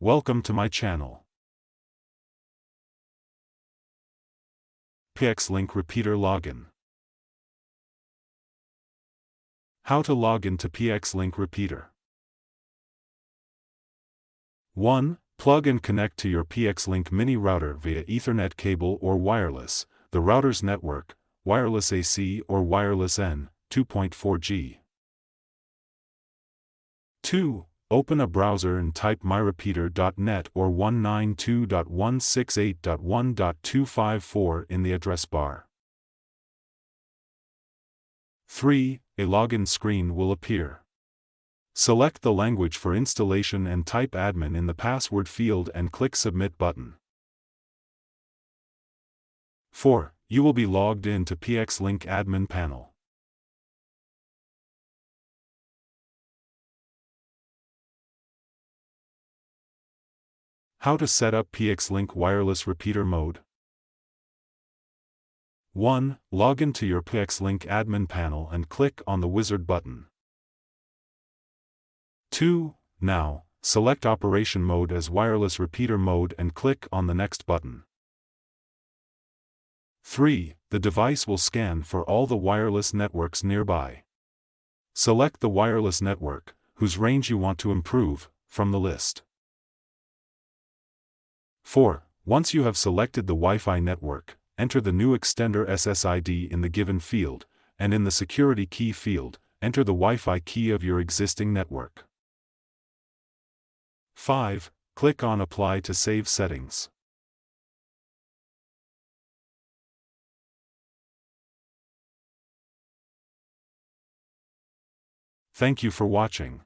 Welcome to my channel. PixLink Repeater Login. How to log into PixLink Repeater. 1. Plug and connect to your PixLink mini router via Ethernet cable or wireless, the router's network, wireless AC or wireless N, 2.4G. 2. Open a browser and type myrepeater.net or 192.168.1.254 in the address bar. 3. A login screen will appear. Select the language for installation and type admin in the password field and click Submit button. 4. You will be logged in to PixLink admin panel. How to set up PixLink wireless repeater mode. 1. Log into your PixLink admin panel and click on the wizard button. 2. Now, select operation mode as wireless repeater mode and click on the next button. 3. The device will scan for all the wireless networks nearby. Select the wireless network, whose range you want to improve, from the list. 4. Once you have selected the Wi-Fi network, enter the new extender SSID in the given field, and in the security key field, enter the Wi-Fi key of your existing network. 5. Click on Apply to save settings. Thank you for watching.